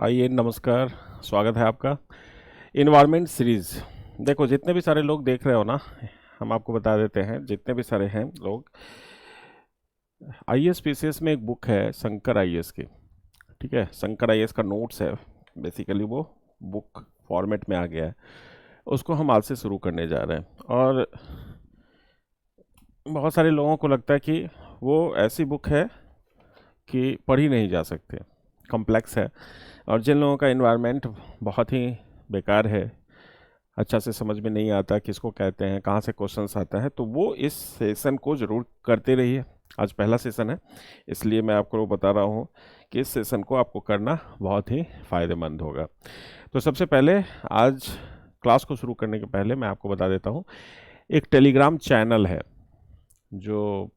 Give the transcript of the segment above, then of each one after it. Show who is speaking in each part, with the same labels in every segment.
Speaker 1: आइए, नमस्कार। स्वागत है आपका इन्वायरमेंट सीरीज़। देखो, जितने भी सारे लोग देख रहे हो ना, हम आपको बता देते हैं, जितने भी सारे हैं लोग, आईएएस पीसीएस में एक बुक है शंकर आईएएस की। ठीक है, शंकर आईएएस का नोट्स है, बेसिकली वो बुक फॉर्मेट में आ गया है। उसको हम आज से शुरू करने जा रहे हैं। और बहुत सारे लोगों को लगता है कि वो ऐसी बुक है कि पढ़ी नहीं जा सकती, कॉम्प्लेक्स है। और जिन लोगों का इन्वायरमेंट बहुत ही बेकार है, अच्छा से समझ में नहीं आता किसको कहते हैं, कहाँ से क्वेश्चंस आता है, तो वो इस सेशन को ज़रूर करते रहिए। आज पहला सेशन है, इसलिए मैं आपको बता रहा हूँ कि इस सेशन को आपको करना बहुत ही फ़ायदेमंद होगा। तो सबसे पहले, आज क्लास को शुरू करने के पहले मैं आपको बता देता हूँ, एक टेलीग्राम चैनल है जो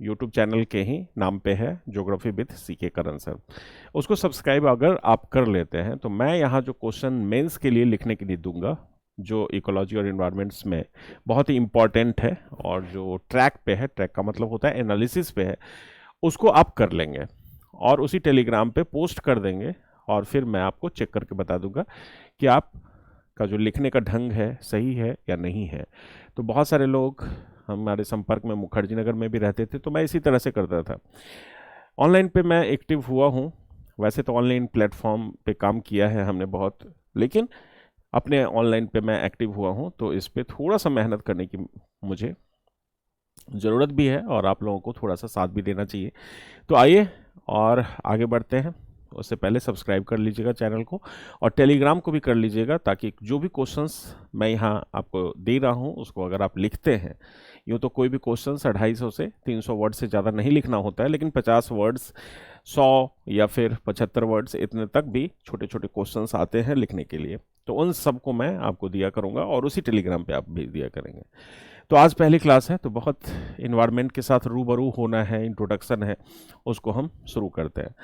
Speaker 1: यूट्यूब चैनल के ही नाम पे है, geography with C K Karan sir. उसको सब्सक्राइब अगर आप कर लेते हैं तो मैं यहाँ जो क्वेश्चन मेंस के लिए लिखने के लिए दूंगा, जो इकोलॉजी और इन्वायरमेंट्स में बहुत ही इंपॉर्टेंट है और जो ट्रैक पे है, ट्रैक का मतलब होता है एनालिसिस पे है, उसको आप कर लेंगे और उसी टेलीग्राम पे पोस्ट कर देंगे। और फिर मैं आपको चेक करके बता दूंगा कि आप का जो लिखने का ढंग है सही है या नहीं है। तो बहुत सारे लोग हमारे संपर्क में मुखर्जी नगर में भी रहते थे, तो मैं इसी तरह से करता था। ऑनलाइन पे मैं एक्टिव हुआ हूँ, वैसे तो ऑनलाइन प्लेटफॉर्म पे काम किया है हमने बहुत, लेकिन अपने ऑनलाइन पे मैं एक्टिव हुआ हूँ, तो इस पे थोड़ा सा मेहनत करने की मुझे ज़रूरत भी है और आप लोगों को थोड़ा सा साथ भी देना चाहिए। तो आइए और आगे बढ़ते हैं। उससे पहले सब्सक्राइब कर लीजिएगा चैनल को और टेलीग्राम को भी कर लीजिएगा, ताकि जो भी क्वेश्चंस मैं यहाँ आपको दे रहा हूँ उसको अगर आप लिखते हैं, यूँ तो कोई भी क्वेश्चन 250 से 300 वर्ड से ज़्यादा नहीं लिखना होता है, लेकिन 50 वर्ड्स, 100 या फिर 75 वर्ड्स, इतने तक भी छोटे छोटे क्वेश्चंस आते हैं लिखने के लिए। तो उन सब को मैं आपको दिया करूँगा और उसी टेलीग्राम पे आप भेज दिया करेंगे। तो आज पहली क्लास है, तो बहुत इन्वायरमेंट के साथ रूबरू होना है, इंट्रोडक्शन है, उसको हम शुरू करते हैं।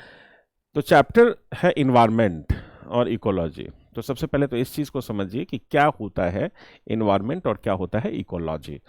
Speaker 1: तो चैप्टर है इन्वायरमेंट और इकोलॉजी। तो सबसे पहले तो इस चीज़ को समझिए कि क्या होता है इन्वायरमेंट और क्या होता है इकोलॉजी।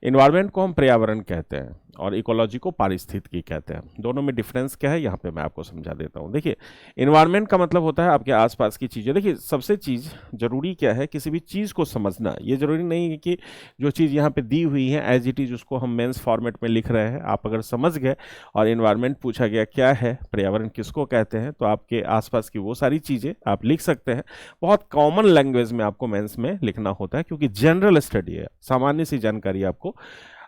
Speaker 1: इन्वायरमेंट को हम पर्यावरण कहते हैं और इकोलॉजी को पारिस्थितिकी कहते हैं। दोनों में डिफरेंस क्या है, यहाँ पे मैं आपको समझा देता हूँ। देखिए, इन्वायरमेंट का मतलब होता है आपके आसपास की चीज़ें। देखिए, सबसे चीज़ जरूरी क्या है, किसी भी चीज़ को समझना। ये जरूरी नहीं है कि जो चीज़ यहाँ पे दी हुई है एज इट इज उसको हम मेंस फॉर्मेट में लिख रहे हैं। आप अगर समझ गए और इन्वायरमेंट पूछा गया क्या है, पर्यावरण किसको कहते हैं, तो आपके आसपास की वो सारी चीज़ें आप लिख सकते हैं। बहुत कॉमन लैंग्वेज में आपको मेंस में लिखना होता है, क्योंकि जनरल स्टडी है, सामान्य सी जानकारी आपको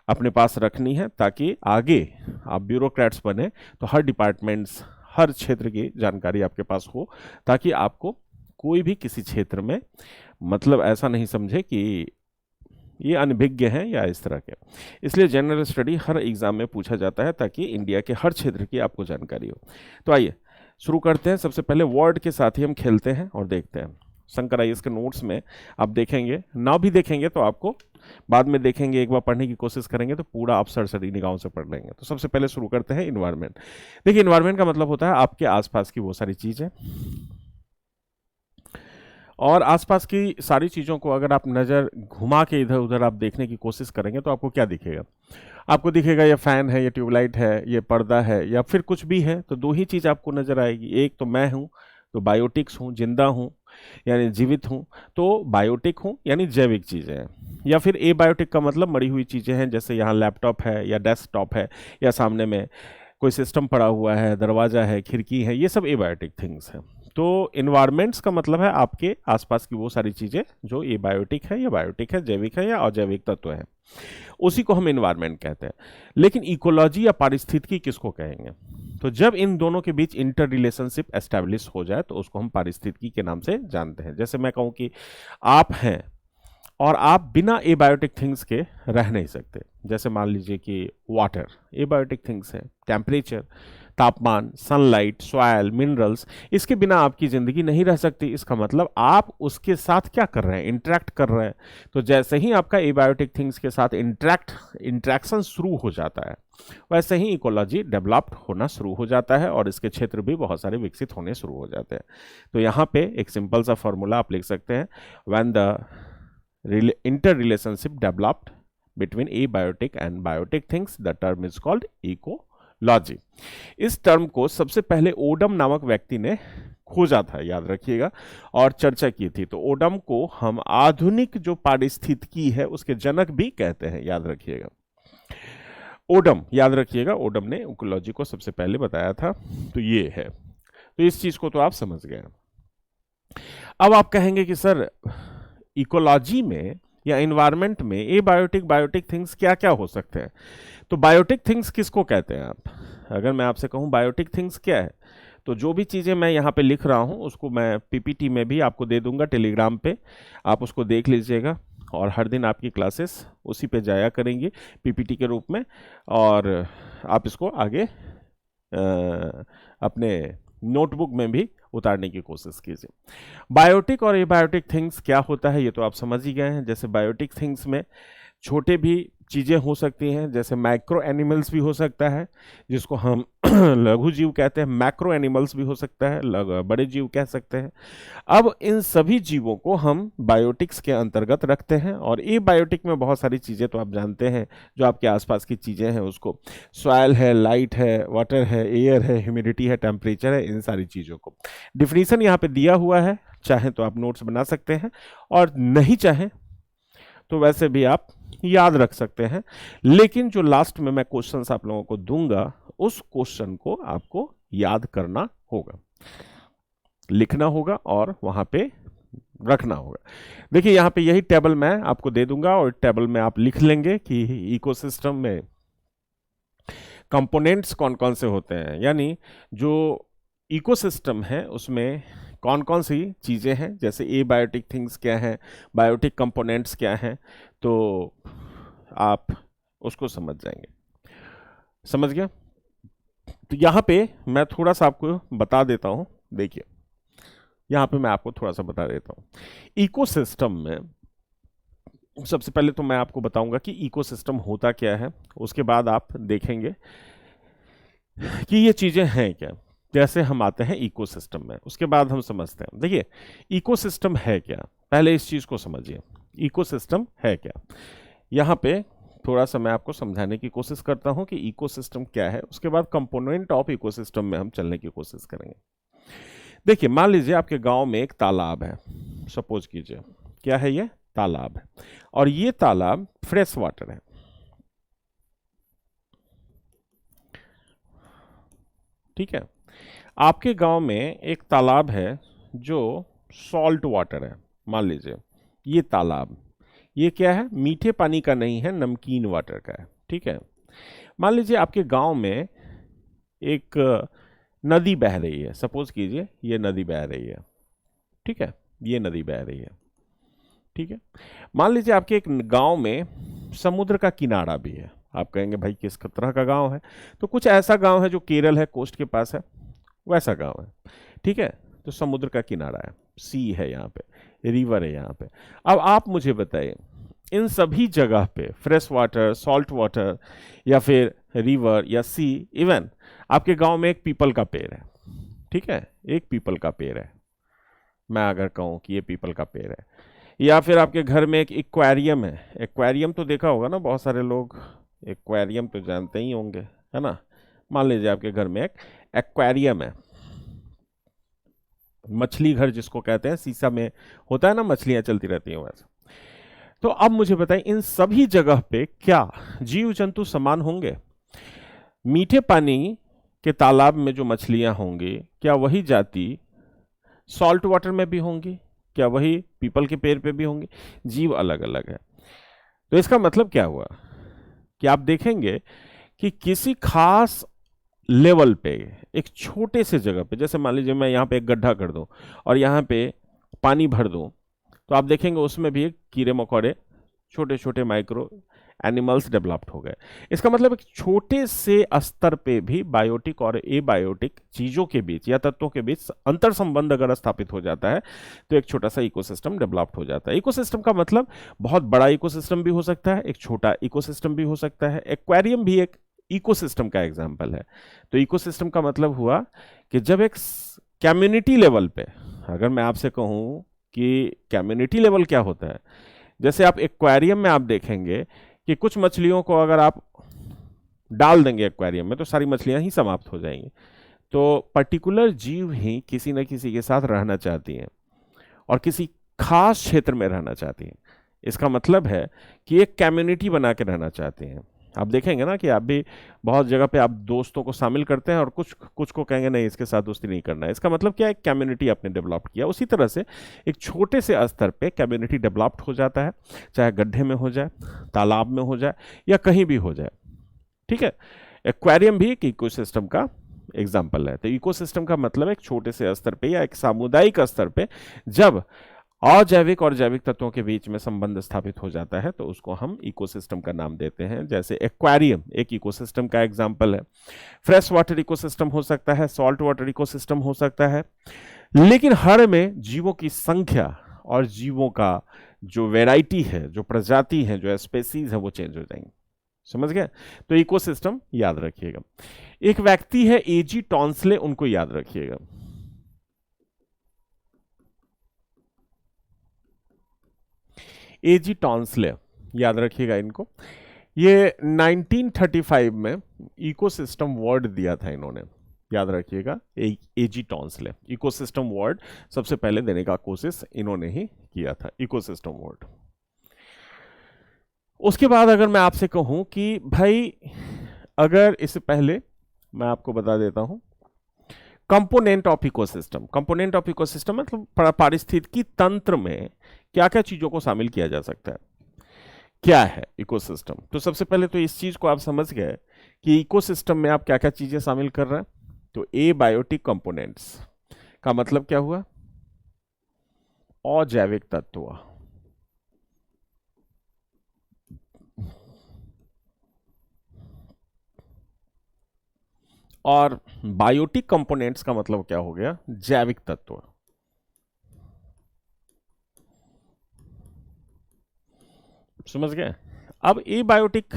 Speaker 1: अपने पास रखनी है, ताकि आगे आप ब्यूरोक्रेट्स बने तो हर डिपार्टमेंट्स, हर क्षेत्र की जानकारी आपके पास हो, ताकि आपको कोई भी किसी क्षेत्र में मतलब ऐसा नहीं समझे कि ये अनभिज्ञ हैं या इस तरह के। इसलिए जनरल स्टडी हर एग्जाम में पूछा जाता है, ताकि इंडिया के हर क्षेत्र की आपको जानकारी हो। तो आइए शुरू करते हैं। सबसे पहले वर्ड के साथ ही हम खेलते हैं और देखते हैं। शंकर आईएएस के नोट्स में आप देखेंगे, ना भी देखेंगे तो आपको बाद में देखेंगे, एक बार पढ़ने की कोशिश करेंगे तो पूरा आप सरसरी निगाहों से पढ़ लेंगे। तो सबसे पहले शुरू करते हैं इन्वायरमेंट। देखिए, इन्वायरमेंट का मतलब होता है आपके आसपास की वो सारी चीजें, और आसपास की सारी चीज़ों को अगर आप नज़र घुमा के इधर उधर आप देखने की कोशिश करेंगे तो आपको क्या दिखेगा? आपको दिखेगा ये फैन है, ये ट्यूबलाइट है, ये पर्दा है, या फिर कुछ भी है। तो दो ही चीज़ आपको नज़र आएगी, एक तो मैं हूँ, तो बायोटिक्स हूँ, जिंदा हूँ यानी जीवित हूँ, तो बायोटिक हूँ यानी जैविक चीज़ें हैं। या फिर ए बायोटिक का मतलब मरी हुई चीज़ें हैं, जैसे यहाँ लैपटॉप है या डेस्कटॉप है या सामने में कोई सिस्टम पड़ा हुआ है, दरवाजा है, खिड़की है, ये सब एबायोटिक थिंग्स हैं। तो इन्वायरमेंट्स का मतलब है आपके आसपास की वो सारी चीजें जो एबायोटिक है या बायोटिक है, जैविक है या अजैविक तत्व है, उसी को हम इन्वायरमेंट कहते हैं। लेकिन इकोलॉजी या पारिस्थितिकी किसको कहेंगे? तो जब इन दोनों के बीच इंटर रिलेशनशिप एस्टेब्लिश हो जाए तो उसको हम पारिस्थितिकी के नाम से जानते हैं। जैसे मैं कहूँ कि आप हैं और आप बिना एबायोटिक थिंग्स के रह नहीं सकते। जैसे मान लीजिए कि वाटर एबायोटिक थिंग्स है, टेम्परेचर, तापमान, सनलाइट, सॉइल, मिनरल्स, इसके बिना आपकी ज़िंदगी नहीं रह सकती। इसका मतलब आप उसके साथ क्या कर रहे हैं, इंटरेक्ट कर रहे हैं। तो जैसे ही आपका एबायोटिक थिंग्स के साथ इंटरेक्शन शुरू हो जाता है, वैसे ही इकोलॉजी डेवलप्ड होना शुरू हो जाता है और इसके क्षेत्र भी बहुत सारे विकसित होने शुरू हो जाते हैं। तो यहाँ पे एक सिंपल सा फॉर्मूला आप लिख सकते हैं, when the interrelationship developed between abiotic and biotic things, the term is called ecology। इस टर्म को सबसे पहले ओडम नामक व्यक्ति ने खोजा था, याद रखिएगा, और चर्चा की थी। तो ओडम को हम आधुनिक जो पारिस्थितिकी है उसके जनक भी कहते हैं, याद रखिएगा। ओडम, याद रखिएगा, ओडम ने इकोलॉजी को सबसे पहले बताया था। तो ये है, तो इस चीज को तो आप समझ गए। अब आप कहेंगे कि सर इकोलॉजी में या इन्वायरमेंट में एबायोटिक बायोटिक थिंग्स क्या क्या हो सकते हैं। तो बायोटिक थिंग्स किसको कहते हैं आप? अगर मैं आपसे कहूं बायोटिक थिंग्स क्या है, तो जो भी चीज़ें मैं यहाँ पे लिख रहा हूँ उसको मैं पीपीटी में भी आपको दे दूंगा टेलीग्राम पे, आप उसको देख लीजिएगा। और हर दिन आपकी क्लासेस उसी पे जाया करेंगी पीपीटी के रूप में, और आप इसको आगे अपने नोटबुक में भी उतारने की कोशिश कीजिए। बायोटिक और एबायोटिक थिंग्स क्या होता है ये तो आप समझ ही गए हैं। जैसे बायोटिक थिंग्स में छोटे भी चीज़ें हो सकती हैं, जैसे माइक्रो एनिमल्स भी हो सकता है जिसको हम लघु जीव कहते हैं, मैक्रो एनिमल्स भी हो सकता है, बड़े जीव कह सकते हैं। अब इन सभी जीवों को हम बायोटिक्स के अंतर्गत रखते हैं। और ए बायोटिक में बहुत सारी चीज़ें तो आप जानते हैं, जो आपके आसपास की चीज़ें हैं उसको, सॉइल है, लाइट है, वाटर है, एयर है, ह्यूमिडिटी है, टेम्परेचर है, इन सारी चीज़ों को डिफिनीशन यहाँ पे दिया हुआ है। चाहे तो आप नोट्स बना सकते हैं, और नहीं चाहे तो वैसे भी आप याद रख सकते हैं। लेकिन जो लास्ट में मैं क्वेश्चंस आप लोगों को दूंगा उस क्वेश्चन को आपको याद करना होगा, लिखना होगा और वहां पे रखना होगा। देखिए यहाँ पे यही टेबल मैं आपको दे दूंगा, और टेबल में आप लिख लेंगे कि इकोसिस्टम में कंपोनेंट्स कौन कौन से होते हैं, यानी जो इकोसिस्टम है उसमें कौन कौन सी चीज़ें हैं, जैसे ए बायोटिक थिंग्स क्या हैं, बायोटिक कंपोनेंट्स क्या हैं, तो आप उसको समझ जाएंगे। समझ गया? तो यहाँ पे मैं थोड़ा सा आपको बता देता हूँ। देखिए यहाँ पे मैं आपको थोड़ा सा बता देता हूँ। इकोसिस्टम में सबसे पहले तो मैं आपको बताऊंगा कि इकोसिस्टम होता क्या है, उसके बाद आप देखेंगे कि ये चीज़ें हैं क्या। जैसे हम आते हैं इकोसिस्टम में, उसके बाद हम समझते हैं। देखिए इकोसिस्टम है क्या, पहले इस चीज़ को समझिए, इकोसिस्टम है क्या। यहाँ पे थोड़ा सा मैं आपको समझाने की कोशिश करता हूँ कि इकोसिस्टम क्या है, उसके बाद कंपोनेंट ऑफ इकोसिस्टम में हम चलने की कोशिश करेंगे। देखिए मान लीजिए आपके गांव में एक तालाब है, सपोज कीजिए, क्या है ये? तालाब है, और ये तालाब फ्रेश वाटर है। ठीक है, आपके गांव में एक तालाब है जो सॉल्ट वाटर है। मान लीजिए ये तालाब, ये क्या है? मीठे पानी का नहीं है, नमकीन वाटर का है। ठीक है, मान लीजिए आपके गांव में एक नदी बह रही है, सपोज कीजिए ये नदी बह रही है। ठीक है, ये नदी बह रही है। ठीक है, मान लीजिए आपके एक गांव में समुद्र का किनारा भी है। आप कहेंगे भाई किस तरह का गांव है? तो कुछ ऐसा गांव है जो केरल है, कोस्ट के पास है, वैसा गांव है। ठीक है, तो समुद्र का किनारा है, सी है यहाँ पे, रिवर है यहाँ पे। अब आप मुझे बताइए इन सभी जगह पे फ्रेश वाटर, सॉल्ट वाटर, या फिर रिवर या सी, इवन आपके गांव में एक पीपल का पेड़ है। ठीक है, एक पीपल का पेड़ है, मैं अगर कहूँ कि ये पीपल का पेड़ है, या फिर आपके घर में एक एक्वेरियम है। एक्वेरियम तो देखा होगा ना, बहुत सारे लोग एक्वेरियम तो जानते ही होंगे, है ना। मान लीजिए आपके घर में एक एक्वेरियम है, मछली घर जिसको कहते हैं, शीशा में होता है ना, मछलियां चलती रहती हैं वैसे। तो अब मुझे बताएं इन सभी जगह पे क्या जीव जंतु समान होंगे? मीठे पानी के तालाब में जो मछलियां होंगी, क्या वही जाति सॉल्ट वाटर में भी होंगी? क्या वही पीपल के पेड़ पे भी होंगी? जीव अलग अलग है। तो इसका मतलब क्या हुआ कि आप देखेंगे कि किसी खास लेवल पे, एक छोटे से जगह पे, जैसे मान लीजिए मैं यहाँ पे एक गड्ढा कर दूं और यहाँ पे पानी भर दूं, तो आप देखेंगे उसमें भी एक कीड़े मकोड़े, छोटे छोटे माइक्रो एनिमल्स डेवलप्ड हो गए। इसका मतलब एक छोटे से स्तर पे भी बायोटिक और एबायोटिक चीजों के बीच या तत्वों के बीच अंतर संबंध अगर स्थापित हो जाता है तो एक छोटा सा इकोसिस्टम डेवलप्ड हो जाता है। इकोसिस्टम का मतलब बहुत बड़ा इकोसिस्टम भी हो सकता है, एक छोटा इकोसिस्टम भी हो सकता है। एक्वेरियम भी एक इकोसिस्टम का एग्जाम्पल है। तो इकोसिस्टम का मतलब हुआ कि जब एक कम्युनिटी लेवल पे, अगर मैं आपसे कहूं कि कम्युनिटी लेवल क्या होता है, जैसे आप एक्वेरियम में आप देखेंगे कि कुछ मछलियों को अगर आप डाल देंगे एक्वेरियम में तो सारी मछलियां ही समाप्त हो जाएंगी। तो पर्टिकुलर जीव ही किसी न किसी के साथ रहना चाहती हैं और किसी खास क्षेत्र में रहना चाहती हैं। इसका मतलब है कि एक कम्युनिटी बना के रहना चाहते हैं। आप देखेंगे ना कि आप भी बहुत जगह पे आप दोस्तों को शामिल करते हैं और कुछ कुछ को कहेंगे नहीं इसके साथ दोस्ती नहीं करना है। इसका मतलब क्या है, एक कम्युनिटी आपने डेवलप किया। उसी तरह से एक छोटे से स्तर पे कम्युनिटी डेवलप्ड हो जाता है, चाहे गड्ढे में हो जाए, तालाब में हो जाए या कहीं भी हो जाए। ठीक है, एक्वेरियम भी एक इकोसिस्टम का एग्जाम्पल है। तो इकोसिस्टम का मतलब एक छोटे से स्तर पे या एक सामुदायिक स्तर पे जब अजैविक और जैविक तत्वों के बीच में संबंध स्थापित हो जाता है तो उसको हम इकोसिस्टम का नाम देते हैं। जैसे एक्वेरियम एक इकोसिस्टम का एग्जाम्पल है। फ्रेश वाटर इकोसिस्टम हो सकता है, सॉल्ट वाटर इकोसिस्टम हो सकता है, लेकिन हर में जीवों की संख्या और जीवों का जो वैरायटी है, जो प्रजाति है, जो स्पेसीज है, वो चेंज हो जाएंगे। समझ गए? तो इकोसिस्टम याद रखिएगा। एक व्यक्ति है एजी टॉन्सले, उनको याद रखिएगा। एजी टॉन्सले याद रखिएगा इनको। ये 1935 में इकोसिस्टम वर्ड दिया था इन्होंने, याद रखिएगा। एजी टॉन्सले इकोसिस्टम वर्ड सबसे पहले देने का कोशिश इन्होंने ही किया था, इकोसिस्टम वर्ड। उसके बाद अगर मैं आपसे कहूं कि भाई, अगर इससे पहले मैं आपको बता देता हूं component of ecosystem. Component of ecosystem मतलब पारिस्थितिकी तंत्र में क्या क्या चीजों को शामिल किया जा सकता है। क्या है इकोसिस्टम? तो सबसे पहले तो इस चीज को आप समझ गए कि इकोसिस्टम में आप क्या क्या चीजें शामिल कर रहे हैं। तो एबायोटिक कंपोनेंट्स का मतलब क्या हुआ? अजैविक तत्व। और बायोटिक कंपोनेंट्स का मतलब क्या हो गया? जैविक तत्व। समझ गए? अब एबायोटिक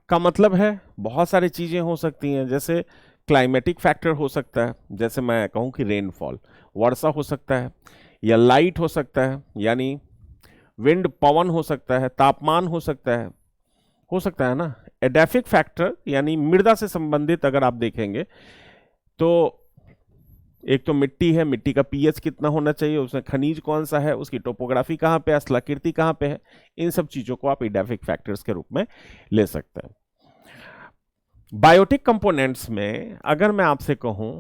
Speaker 1: का मतलब है बहुत सारी चीजें हो सकती हैं, जैसे क्लाइमेटिक फैक्टर हो सकता है, जैसे मैं कहूं कि रेनफॉल, वर्षा हो सकता है, या लाइट हो सकता है, यानी विंड, पवन हो सकता है, तापमान हो सकता है ना। एडेफिक फैक्टर यानी मृदा से संबंधित अगर आप देखेंगे तो एक तो मिट्टी है, मिट्टी का पीएच कितना होना चाहिए, उसमें खनिज कौन सा है, उसकी टोपोग्राफी कहाँ पे है, स्थलाकृति कहाँ पे है, इन सब चीजों को आप एडेफिक फैक्टर्स के रूप में ले सकते हैं। बायोटिक कंपोनेंट्स में अगर मैं आपसे कहूं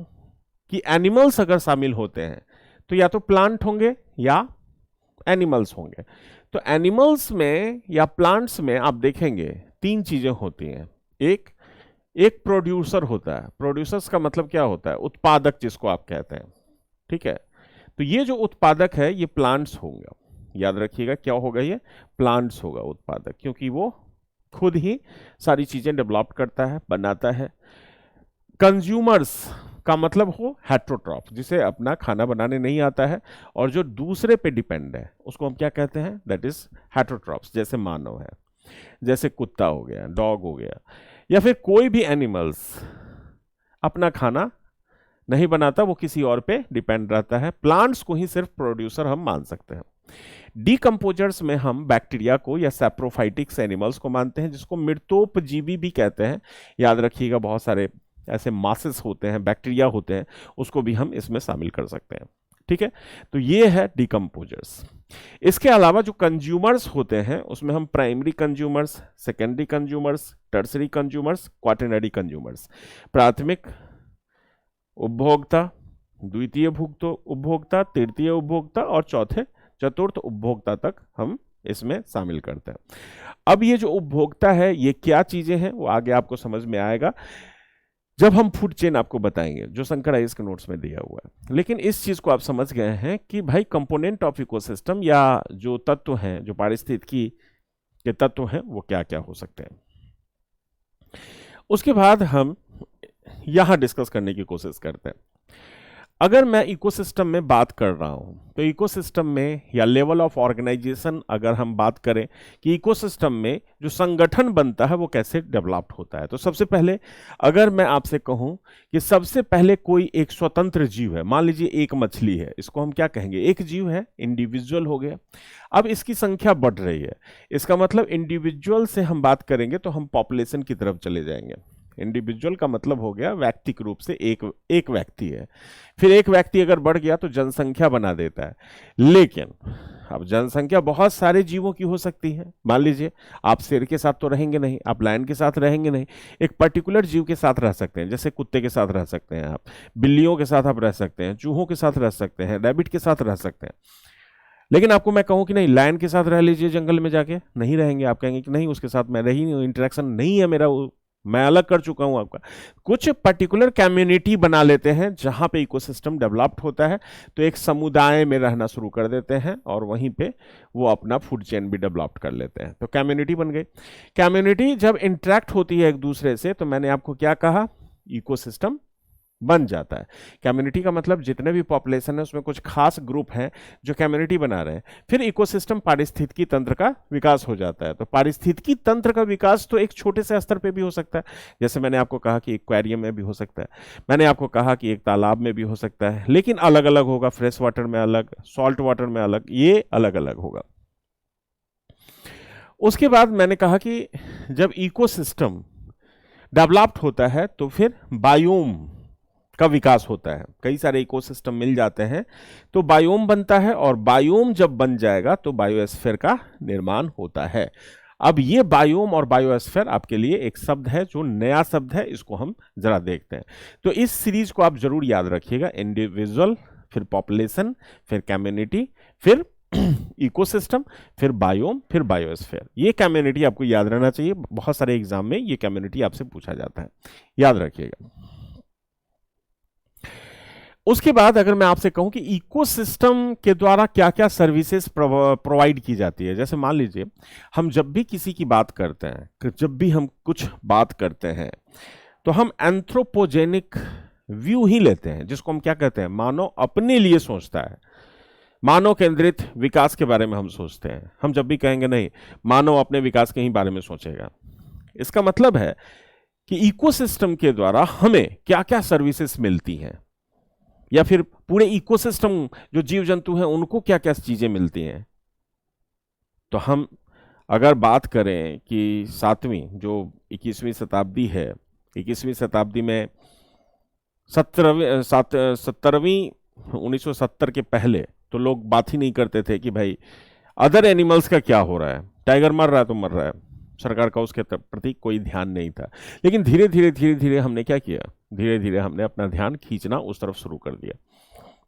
Speaker 1: कि एनिमल्स अगर शामिल होते हैं तो या तो प्लांट होंगे या एनिमल्स होंगे। तो एनिमल्स में या प्लांट्स में आप देखेंगे तीन चीजें होती हैं। एक प्रोड्यूसर होता है। प्रोड्यूसर्स का मतलब क्या होता है? उत्पादक, जिसको आप कहते हैं। ठीक है, तो ये जो उत्पादक है ये प्लांट्स होंगे। याद रखिएगा क्या होगा? ये प्लांट्स होगा उत्पादक, क्योंकि वो खुद ही सारी चीजें डेवलप करता है, बनाता है। कंज्यूमर्स का मतलब हो हेट्रोट्रॉफ, जिसे अपना खाना बनाने नहीं आता है और जो दूसरे पे डिपेंड है, उसको हम क्या कहते हैं? That is heterotrophs. जैसे मानव है, जैसे कुत्ता हो गया, डॉग हो गया, या फिर कोई भी एनिमल्स अपना खाना नहीं बनाता, वो किसी और पे डिपेंड रहता है। प्लांट्स को ही सिर्फ प्रोड्यूसर हम मान सकते हैं। डीकंपोजर्स में हम बैक्टीरिया को या सैप्रोफाइटिक्स एनिमल्स को मानते हैं, जिसको मृतोपजीवी भी कहते हैं। याद रखिएगा, बहुत सारे ऐसे मासेस होते हैं, बैक्टीरिया होते हैं, उसको भी हम इसमें शामिल कर सकते हैं। ठीक है, तो ये है डीकंपोजर्स। इसके अलावा जो कंज्यूमर्स होते हैं उसमें हम primary consumers, secondary consumers, tertiary consumers, quaternary consumers, प्राथमिक उपभोक्ता, द्वितीय उपभोक्ता, तृतीय उपभोक्ता और चतुर्थ उपभोक्ता तक हम इसमें शामिल करते हैं। अब ये जो उपभोक्ता है ये क्या चीजें हैं वो आगे आपको समझ में आएगा जब हम फूड चेन आपको बताएंगे, जो शंकर आईएएस के नोट्स में दिया हुआ है। लेकिन इस चीज को आप समझ गए हैं कि भाई कंपोनेंट ऑफ इकोसिस्टम या जो तत्व हैं, जो पारिस्थितिकी के तत्व हैं, वो क्या क्या हो सकते हैं। उसके बाद हम यहां डिस्कस करने की कोशिश करते हैं। अगर मैं इकोसिस्टम में बात कर रहा हूं तो इकोसिस्टम में या लेवल ऑफ ऑर्गेनाइजेशन अगर हम बात करें कि इकोसिस्टम में जो संगठन बनता है वो कैसे डेवलप्ड होता है, तो सबसे पहले अगर मैं आपसे कहूं कि सबसे पहले कोई एक स्वतंत्र जीव है, मान लीजिए एक मछली है, इसको हम क्या कहेंगे? एक जीव है, इंडिविजुअल हो गया। अब इसकी संख्या बढ़ रही है, इसका मतलब इंडिविजुअल से हम बात करेंगे तो हम पॉपुलेशन की तरफ चले जाएंगे। इंडिविजुअल का मतलब हो गया व्यक्तिक रूप से एक व्यक्ति है। फिर एक व्यक्ति अगर बढ़ गया तो जनसंख्या बना देता है। लेकिन अब जनसंख्या बहुत सारे जीवों की हो सकती है। मान लीजिए आप शेर के साथ तो रहेंगे नहीं, आप लायन के साथ रहेंगे नहीं, एक पर्टिकुलर जीव के साथ रह सकते हैं। जैसे कुत्ते के साथ रह सकते हैं, आप बिल्लियों के साथ आप रह सकते हैं, चूहों के साथ रह सकते हैं, रैबिट के साथ रह सकते हैं। लेकिन आपको मैं कहूं कि नहीं लायन के साथ रह लीजिए जंगल में जाके, नहीं रहेंगे। आप कहेंगे कि नहीं उसके साथ मैं रही नहीं, इंटरेक्शन नहीं है मेरा, मैं अलग कर चुका हूं आपका। कुछ पर्टिकुलर कम्युनिटी बना लेते हैं जहां पे इकोसिस्टम डेवलप्ड होता है, तो एक समुदाय में रहना शुरू कर देते हैं और वहीं पे वो अपना फूड चेन भी डेवलप कर लेते हैं, तो कम्युनिटी बन गई। कम्युनिटी जब इंटरेक्ट होती है एक दूसरे से, तो मैंने आपको क्या कहा, इकोसिस्टम बन जाता है। कम्युनिटी का मतलब जितने भी पॉपुलेशन है उसमें कुछ खास ग्रुप हैं जो कम्युनिटी बना रहे हैं। फिर इकोसिस्टम पारिस्थितिकी तंत्र का विकास हो जाता है। तो पारिस्थितिकी तंत्र का विकास तो एक छोटे से स्तर पे भी हो सकता है, जैसे मैंने आपको कहा कि एक्वेरियम में भी हो सकता है, मैंने आपको कहा कि एक तालाब में भी हो सकता है, लेकिन अलग अलग होगा। फ्रेश वाटर में अलग, सॉल्ट वाटर में अलग, ये अलग अलग होगा। उसके बाद मैंने कहा कि जब इकोसिस्टम डेवलप्ड होता है तो फिर बायोम का विकास होता है। कई सारे इकोसिस्टम मिल जाते हैं तो बायोम बनता है, और बायोम जब बन जाएगा तो बायोस्फीयर का निर्माण होता है। अब ये बायोम और बायोस्फीयर आपके लिए एक शब्द है जो नया शब्द है, इसको हम जरा देखते हैं। तो इस सीरीज को आप जरूर याद रखिएगा, इंडिविजुअल, फिर पॉपुलेशन, फिर कम्युनिटी, फिर इकोसिस्टम, फिर बायोम, फिर बायोस्फीयर। ये कम्युनिटी आपको याद रहना चाहिए, बहुत सारे एग्जाम में ये कम्युनिटी आपसे पूछा जाता है, याद रखिएगा। उसके बाद अगर मैं आपसे कहूं कि इकोसिस्टम के द्वारा क्या क्या सर्विसेज प्रोवाइड की जाती है, जैसे मान लीजिए हम जब भी किसी की बात करते हैं, जब भी हम कुछ बात करते हैं, तो हम एंथ्रोपोजेनिक व्यू ही लेते हैं, जिसको हम क्या कहते हैं, मानव अपने लिए सोचता है, मानव केंद्रित विकास के बारे में हम सोचते हैं। हम जब भी कहेंगे नहीं, मानव अपने विकास के ही बारे में सोचेगा, इसका मतलब है कि इकोसिस्टम के द्वारा हमें क्या क्या सर्विसेज मिलती हैं, या फिर पूरे इकोसिस्टम जो जीव जंतु हैं उनको क्या क्या चीजें मिलती हैं। तो हम अगर बात करें कि 7वीं जो 21वीं शताब्दी है, 21वीं शताब्दी में 70वीं 1970 के पहले तो लोग बात ही नहीं करते थे कि भाई अदर एनिमल्स का क्या हो रहा है, टाइगर मर रहा है तो मर रहा है, सरकार का उसके प्रति कोई ध्यान नहीं था। लेकिन धीरे धीरे हमने क्या किया, धीरे धीरे हमने अपना ध्यान खींचना उस तरफ शुरू कर दिया।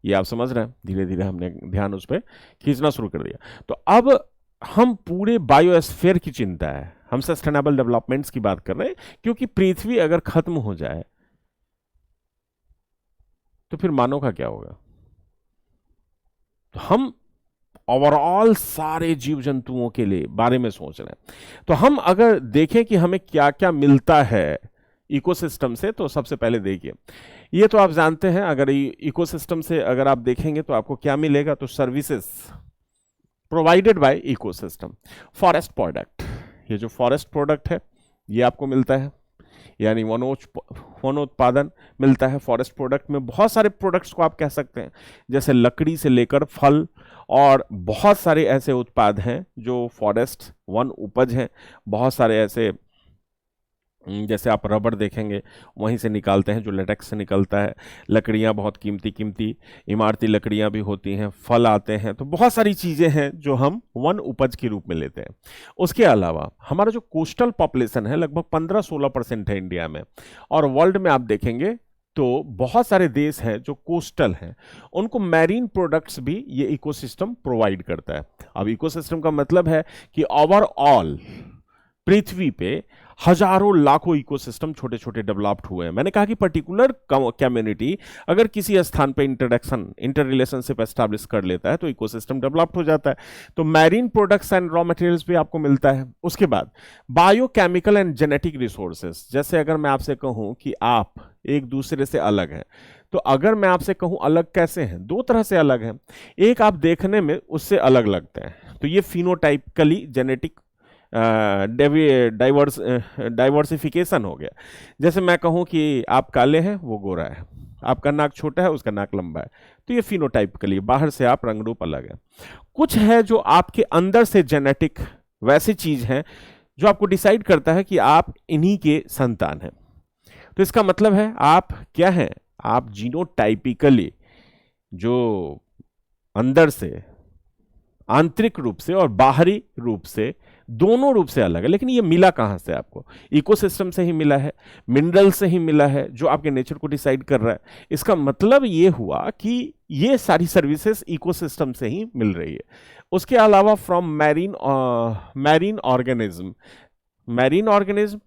Speaker 1: ये आप समझ रहे हैं, धीरे धीरे हमने ध्यान उस पर खींचना शुरू कर दिया। तो अब हम पूरे बायोस्फीयर की चिंता है, हम सस्टेनेबल डेवलपमेंट्स की बात कर रहे हैं, क्योंकि पृथ्वी अगर खत्म हो जाए तो फिर मानव का क्या होगा। तो हम ओवरऑल सारे जीव जंतुओं के लिए बारे में सोच रहे हैं। तो हम अगर देखें कि हमें क्या क्या मिलता है इकोसिस्टम से, तो सबसे पहले देखिए, ये तो आप जानते हैं, अगर इकोसिस्टम से अगर आप देखेंगे तो आपको क्या मिलेगा, तो services provided by ecosystem. Forest product, ये जो फॉरेस्ट प्रोडक्ट है ये आपको मिलता है, यानी वनोत्पादन मिलता है। फॉरेस्ट प्रोडक्ट में बहुत सारे प्रोडक्ट्स को आप कह सकते हैं, जैसे लकड़ी से लेकर फल, और बहुत सारे ऐसे उत्पाद हैं जो फॉरेस्ट वन उपज हैं। बहुत सारे ऐसे, जैसे आप रबर देखेंगे वहीं से निकालते हैं, जो लेटेक्स से निकलता है। लकड़ियाँ बहुत कीमती कीमती इमारती लकड़ियाँ भी होती हैं, फल आते हैं। तो बहुत सारी चीज़ें हैं जो हम वन उपज के रूप में लेते हैं। उसके अलावा हमारा जो कोस्टल पॉपुलेशन है लगभग 15-16% है इंडिया में, और वर्ल्ड में आप देखेंगे तो बहुत सारे देश हैं जो कोस्टल हैं, उनको मैरीन प्रोडक्ट्स भी ये इकोसिस्टम प्रोवाइड करता है। अब इकोसिस्टम का मतलब है कि ओवरऑल पृथ्वी पे हजारों लाखों इकोसिस्टम छोटे छोटे डेवलप्ड हुए हैं। मैंने कहा कि पर्टिकुलर कम्युनिटी अगर किसी स्थान पे इंटर रिलेशनशिप एस्टैब्लिश कर लेता है तो इकोसिस्टम डेवलप्ड हो जाता है। तो marine products and raw materials भी आपको मिलता है। उसके बाद बायोकेमिकल एंड जेनेटिक रिसोर्सेस, जैसे अगर मैं आपसे कहूं कि आप एक दूसरे से अलग हैं, तो अगर मैं आपसे कहूं अलग कैसे हैं, दो तरह से अलग हैं। एक, आप देखने में उससे अलग लगते हैं, तो ये फिनोटाइपिकली जेनेटिक डाइवर्सिफिकेशन हो गया। जैसे मैं कहूं कि आप काले हैं, वो गोरा है, आपका नाक छोटा है, उसका नाक लंबा है, तो ये फिनोटाइपिकली बाहर से आप रंग रूप अलग है। कुछ है जो आपके अंदर से जेनेटिक वैसी चीज है जो आपको डिसाइड करता है कि आप इन्हीं के संतान हैं। तो इसका मतलब है आप क्या हैं, आप जीनोटाइपिकली जो अंदर से, आंतरिक रूप से और बाहरी रूप से, दोनों रूप से अलग है। लेकिन ये मिला कहां से आपको? इकोसिस्टम से ही मिला है, मिनरल से ही मिला है, जो आपके नेचर को डिसाइड कर रहा है। इसका मतलब ये हुआ कि ये सारी सर्विसेज इकोसिस्टम से ही मिल रही है। उसके अलावा from marine organism, marine organism,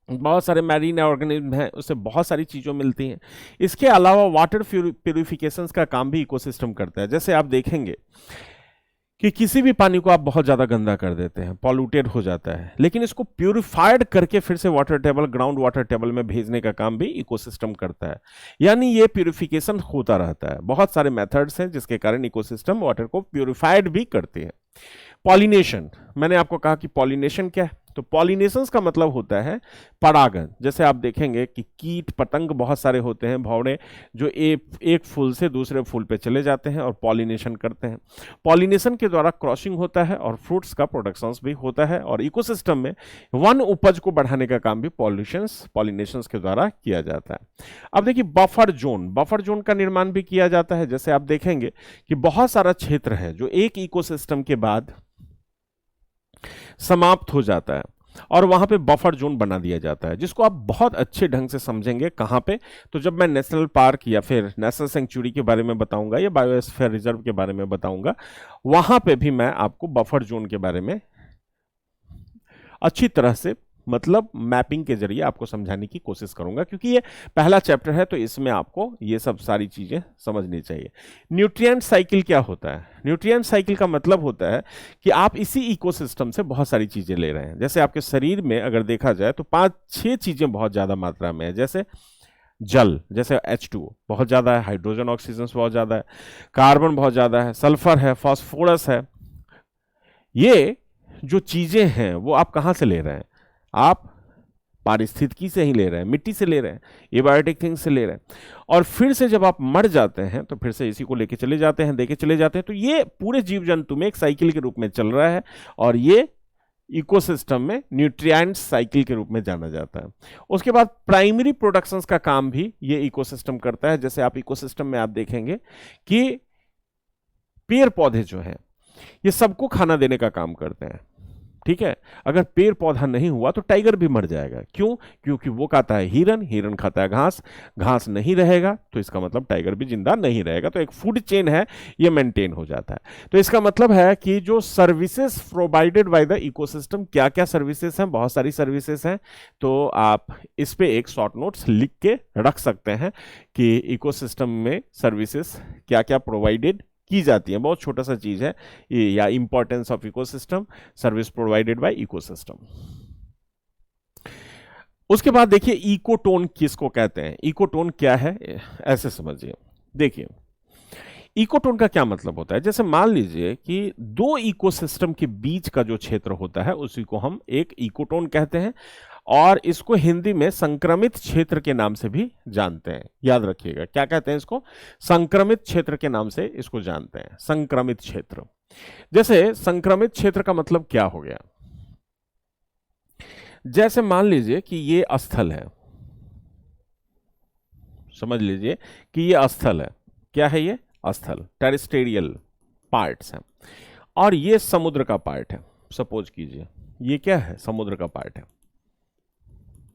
Speaker 1: बहुत सारे मैरीन ऑर्गेनिज्म हैं, उससे बहुत सारी चीज़ों मिलती हैं। इसके अलावा वाटर प्यूरिफिकेशंस का काम भी इकोसिस्टम करता है। जैसे आप देखेंगे कि किसी भी पानी को आप बहुत ज़्यादा गंदा कर देते हैं, पॉल्यूटेड हो जाता है, लेकिन इसको प्यूरिफाइड करके फिर से water table, ground water table में भेजने का काम भी इकोसिस्टम करता है। यानी ये प्यूरिफिकेशन होता रहता है। बहुत सारे मेथड्स हैं जिसके कारण इकोसिस्टम वाटर को प्यूरिफाइड भी करते हैं। पॉलिनेशन, मैंने आपको कहा कि पॉलिनेशन क्या है, तो पॉलिनेशंस का मतलब होता है परागण। जैसे आप देखेंगे कि कीट पतंग बहुत सारे होते हैं, भौरे, जो एक फूल से दूसरे फूल पे चले जाते हैं और पॉलिनेशन करते हैं। पॉलिनेशन के द्वारा क्रॉसिंग होता है और फ्रूट्स का प्रोडक्शंस भी होता है। और इकोसिस्टम में वन उपज को बढ़ाने का काम भी पॉलिनेशंस के द्वारा किया जाता है। अब देखिए बफर जोन, बफर जोन का निर्माण भी किया जाता है। जैसे आप देखेंगे कि बहुत सारा क्षेत्र है जो एक इकोसिस्टम के बाद समाप्त हो जाता है और वहां पे बफर जोन बना दिया जाता है, जिसको आप बहुत अच्छे ढंग से समझेंगे कहां पे, तो जब मैं नेशनल पार्क या फिर नेशनल सेंचुरी के बारे में बताऊंगा या बायोस्फीयर रिजर्व के बारे में बताऊंगा, वहां पे भी मैं आपको बफर जोन के बारे में अच्छी तरह से, मतलब मैपिंग के जरिए आपको समझाने की कोशिश करूंगा, क्योंकि ये पहला चैप्टर है तो इसमें आपको ये सब सारी चीजें समझनी चाहिए। न्यूट्रिएंट साइकिल क्या होता है? न्यूट्रिएंट साइकिल का मतलब होता है कि आप इसी इकोसिस्टम से बहुत सारी चीजें ले रहे हैं। जैसे आपके शरीर में अगर देखा जाए तो 5-6 चीजें बहुत ज्यादा मात्रा में है। जैसे जल, जैसे H2O बहुत ज्यादा है, हाइड्रोजन ऑक्सीजन बहुत ज्यादा है, कार्बन बहुत ज्यादा है, सल्फर है, फास्फोरस है। ये जो चीजें हैं वो आप कहां से ले रहे हैं? आप पारिस्थितिकी से ही ले रहे हैं, मिट्टी से ले रहे हैं, एबायोटिक थिंग्स से ले रहे हैं। और फिर से जब आप मर जाते हैं तो फिर से इसी को लेके चले जाते हैं, देके चले जाते हैं। तो ये पूरे जीव जंतु में एक साइकिल के रूप में चल रहा है और ये इकोसिस्टम में न्यूट्रिएंट साइकिल के रूप में जाना जाता है। उसके बाद प्राइमरी प्रोडक्शंस का काम भी ये इकोसिस्टम करता है। जैसे आप इकोसिस्टम में आप देखेंगे कि पेड़ पौधे जो हैं ये सबको खाना देने का काम करते हैं, ठीक है। अगर पेड़ पौधा नहीं हुआ तो टाइगर भी मर जाएगा। क्यों? क्योंकि वो खाता है हिरन, हिरन खाता है घास, घास नहीं रहेगा तो इसका मतलब टाइगर भी जिंदा नहीं रहेगा। तो एक फूड चेन है, ये मेंटेन हो जाता है। तो इसका मतलब है कि जो services provided by the ecosystem, क्या क्या सर्विसेज हैं? बहुत सारी सर्विसेज हैं। तो आप इस पे एक शॉर्ट नोट्स लिख के रख सकते हैं कि इकोसिस्टम में सर्विसेज क्या क्या प्रोवाइडेड की जाती है। बहुत छोटा सा चीज है ये, या importance of ecosystem, service provided by ecosystem. उसके बाद देखिए इकोटोन किसको कहते हैं? इकोटोन क्या है ऐसे समझिए। देखिए इकोटोन का क्या मतलब होता है? जैसे मान लीजिए कि दो इकोसिस्टम के बीच का जो क्षेत्र होता है उसी को हम एक इकोटोन कहते हैं, और इसको हिंदी में संक्रमित क्षेत्र के नाम से भी जानते हैं। याद रखिएगा, क्या कहते हैं इसको? संक्रमित क्षेत्र के नाम से इसको जानते हैं, संक्रमित क्षेत्र। जैसे संक्रमित क्षेत्र का मतलब क्या हो गया? जैसे मान लीजिए कि ये स्थल है, समझ लीजिए कि ये स्थल है। क्या है ये? स्थल, टेरेस्ट्रियल पार्ट्स हैं, और ये समुद्र का पार्ट है। सपोज कीजिए ये क्या है? समुद्र का पार्ट है,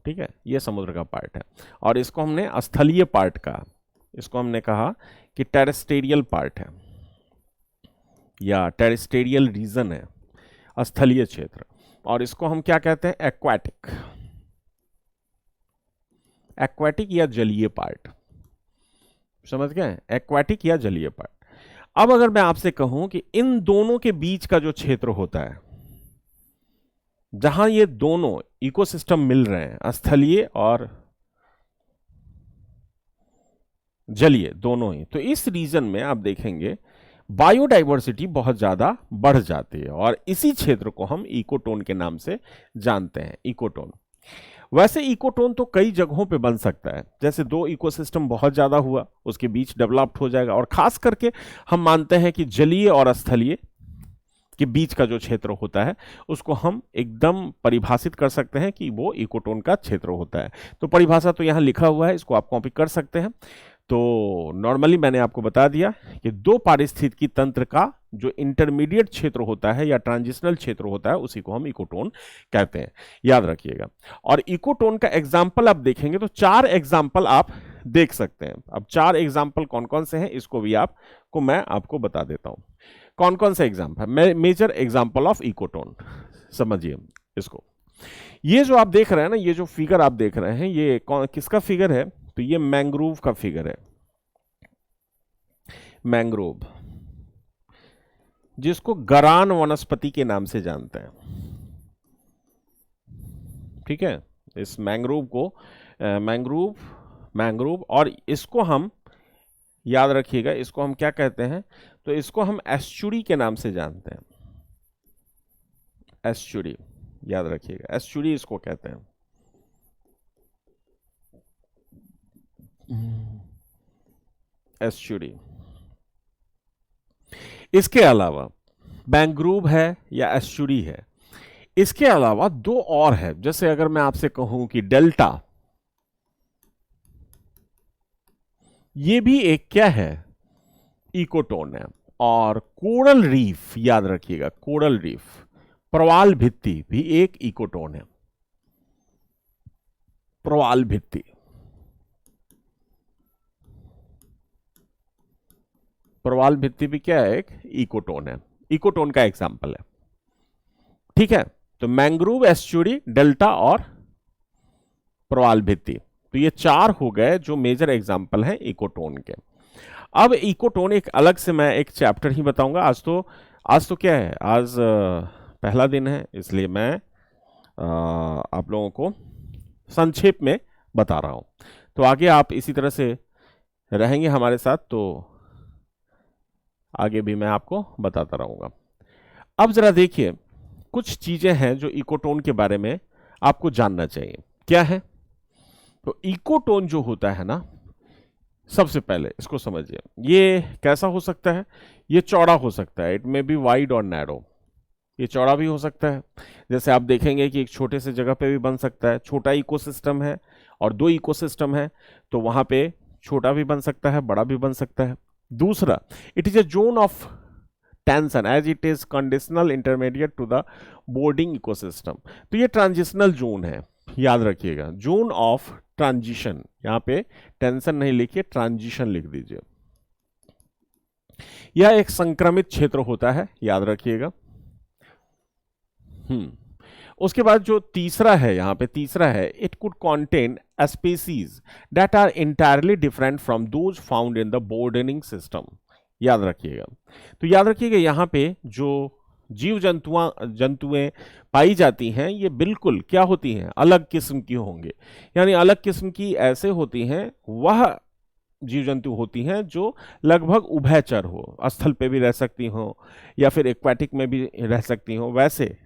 Speaker 1: ठीक है, ये समुद्र का पार्ट है। और इसको हमने स्थलीय पार्ट कहा, इसको हमने कहा कि टेरेस्ट्रियल पार्ट है या टेरेस्ट्रियल रीजन है, स्थलीय क्षेत्र। और इसको हम क्या कहते हैं? एक्वाटिक, एक्वाटिक या जलीय पार्ट। समझ गए? एक्वाटिक या जलीय पार्ट। अब अगर मैं आपसे कहूं कि इन दोनों के बीच का जो क्षेत्र होता है, जहां ये दोनों इकोसिस्टम मिल रहे हैं, स्थलीय और जलीय दोनों ही, तो इस रीजन में आप देखेंगे बायोडाइवर्सिटी बहुत ज्यादा बढ़ जाती है, और इसी क्षेत्र को हम इकोटोन के नाम से जानते हैं, इकोटोन। वैसे इकोटोन तो कई जगहों पे बन सकता है। जैसे दो इकोसिस्टम बहुत ज्यादा हुआ, उसके बीच डेवलप्ड हो जाएगा। और खास करके हम मानते हैं कि जलीय और स्थलीय के बीच का जो क्षेत्र होता है उसको हम एकदम परिभाषित कर सकते हैं कि वो इकोटोन का क्षेत्र होता है। तो परिभाषा तो यहाँ लिखा हुआ है, इसको आप कॉपी कर सकते हैं। तो नॉर्मली मैंने आपको बता दिया कि दो पारिस्थितिकी तंत्र का जो इंटरमीडिएट क्षेत्र होता है या ट्रांजिशनल क्षेत्र होता है उसी को हम इकोटोन कहते हैं, याद रखिएगा। और इकोटोन का एग्जाम्पल आप देखेंगे तो 4 एग्जाम्पल आप देख सकते हैं। अब 4 एग्जाम्पल कौन कौन से हैं इसको भी आपको मैं आपको बता देता हूं। कौन कौन से एग्जाम्पल है? मेजर एग्जाम्पल ऑफ इकोटोन, समझिए इसको। ये जो आप देख रहे हैं ना, ये जो फिगर आप देख रहे हैं, ये किसका फिगर है? तो ये मैंग्रोव का फिगर है। मैंग्रोव, जिसको गरान वनस्पति के नाम से जानते हैं, ठीक है। इस मैंग्रोव को मैंग्रोव और इसको हम याद रखिएगा, इसको हम क्या कहते हैं? तो इसको हम एस्चुरी के नाम से जानते हैं। एस्चुरी, याद रखिएगा, एस्चुरी इसको कहते हैं। एस्चुरी। इसके अलावा मैंग्रोव है या एस्चुरी है, इसके अलावा 2 और है। जैसे अगर मैं आपसे कहूं कि डेल्टा, ये भी एक क्या है? इकोटोन है। और कोरल रीफ, याद रखिएगा, कोरल रीफ, प्रवाल भित्ति भी एक इकोटोन है। प्रवाल भित्ति, प्रवाल भित्ति भी क्या है? एक इकोटोन है, इकोटोन का एग्जाम्पल है, ठीक है। तो मैंग्रोव, एस्चुरी, डेल्टा और प्रवाल भित्ति, तो ये 4 हो गए जो मेजर एग्जाम्पल हैं इकोटोन के। अब इकोटोन एक अलग से मैं एक चैप्टर ही बताऊंगा। आज तो क्या है? आज पहला दिन है, इसलिए मैं आप लोगों को संक्षेप में बता रहा हूं। तो आगे आप इसी तरह से रहेंगे हमारे साथ, तो आगे भी मैं आपको बताता रहूंगा। अब जरा देखिए, कुछ चीजें हैं जो इकोटोन के बारे में आपको जानना चाहिए। क्या है? तो इकोटोन जो होता है ना, सबसे पहले इसको समझिए। ये कैसा हो सकता है? ये चौड़ा हो सकता है, इट मे बी वाइड और नैरो। ये चौड़ा भी हो सकता है, जैसे आप देखेंगे कि एक छोटे से जगह पे भी बन सकता है। छोटा इकोसिस्टम है और 2 इकोसिस्टम है, तो वहां पे छोटा भी बन सकता है, बड़ा भी बन सकता है। दूसरा, it is a zone of tension as it is conditional intermediate to the bordering ecosystem. तो ये ट्रांजिशनल जोन है, याद रखिएगा, जोन ऑफ ट्रांजिशन। यहां पे टेंशन नहीं लिखिए, ट्रांजिशन लिख दीजिए। यह एक संक्रमित क्षेत्र होता है, याद रखिएगा। उसके बाद जो तीसरा है, यहां पे तीसरा है, it could contain species that are entirely different from those found in the bordering system, याद रखिएगा। तो याद रखिएगा, यहां पे जो जीव जंतुएं पाई जाती हैं, ये बिल्कुल क्या होती हैं? अलग किस्म की होंगे। यानी अलग किस्म की ऐसे होती हैं, वह जीव जंतु होती हैं जो लगभग उभयचर हो, स्थल पे भी रह सकती हो या फिर एक्वाटिक में भी रह सकती हो, वैसे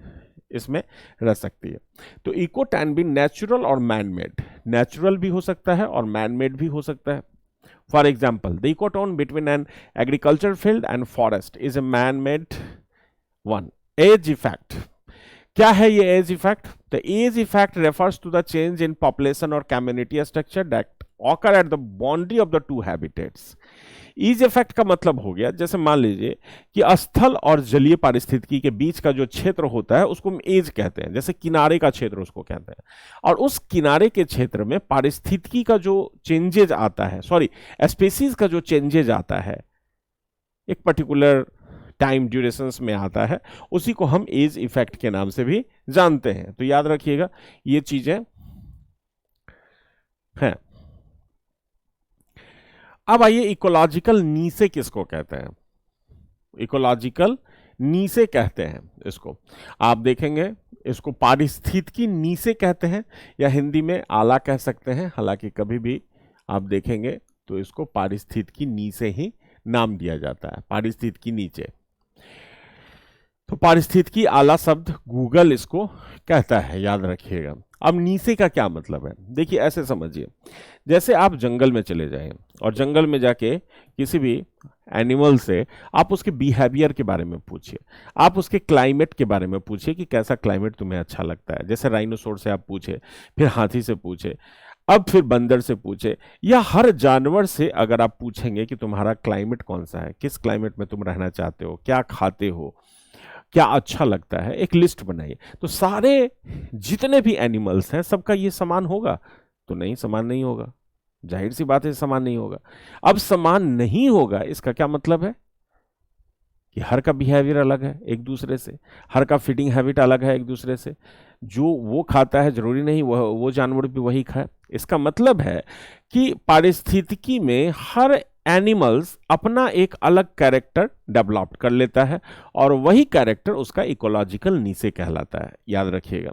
Speaker 1: इसमें रह सकती है। तो इको कैन बी नेचुरल और मैन मेड। नेचुरल भी हो सकता है और मैन मेड भी हो सकता है। For example, the ecotone between an agriculture field and forest is a man made one. Edge effect, क्या है ये edge effect? The edge effect refers to the change in population और community structure that occur at the boundary of the 2 habitats. Edge effect का मतलब हो गया, जैसे मान लीजिए कि स्थल और जलीय पारिस्थितिकी के बीच का जो क्षेत्र होता है उसको हम एज कहते हैं, जैसे किनारे का क्षेत्र उसको कहते हैं। और उस किनारे के क्षेत्र में पारिस्थितिकी का जो चेंजेज आता है, स्पीसीज का जो चेंजेज आता है, एक पर्टिकुलर टाइम ड्यूरेशंस में आता है, उसी को हम एज इफेक्ट के नाम से भी जानते हैं। तो याद रखिएगा, ये चीजें हैं। अब आइए, इकोलॉजिकल नीसे किसको कहते हैं? इकोलॉजिकल नीसे कहते हैं इसको। आप देखेंगे, इसको पारिस्थितिकी नीसे कहते हैं या हिंदी में आला कह सकते हैं। हालांकि कभी भी आप देखेंगे तो इसको पारिस्थितिकी नीसे ही नाम दिया जाता है, पारिस्थितिकी नीचे। तो पारिस्थितिकी आला शब्द गूगल इसको कहता है, याद रखिएगा। अब नीचे का क्या मतलब है, देखिए ऐसे समझिए, जैसे आप जंगल में चले जाएं और जंगल में जाके किसी भी एनिमल से आप उसके बिहेवियर के बारे में पूछिए, आप उसके क्लाइमेट के बारे में पूछिए कि कैसा क्लाइमेट तुम्हें अच्छा लगता है। जैसे राइनोसोर से आप पूछे, फिर हाथी से पूछे, अब फिर बंदर से पूछे, या हर जानवर से अगर आप पूछेंगे कि तुम्हारा क्लाइमेट कौन सा है, किस क्लाइमेट में तुम रहना चाहते हो, क्या खाते हो, क्या अच्छा लगता है, एक लिस्ट बनाइए। तो सारे जितने भी एनिमल्स हैं सबका ये समान होगा? तो नहीं, समान नहीं होगा, जाहिर सी बात है समान नहीं होगा। अब समान नहीं होगा इसका क्या मतलब है कि हर का बिहेवियर अलग है एक दूसरे से, हर का फीडिंग हैबिट अलग है एक दूसरे से। जो वो खाता है जरूरी नहीं वो जानवर भी वही खाए। इसका मतलब है कि पारिस्थितिकी में हर एनिमल्स अपना एक अलग कैरेक्टर डेवलप कर लेता है और वही कैरेक्टर उसका इकोलॉजिकल नीचे कहलाता है, याद रखिएगा।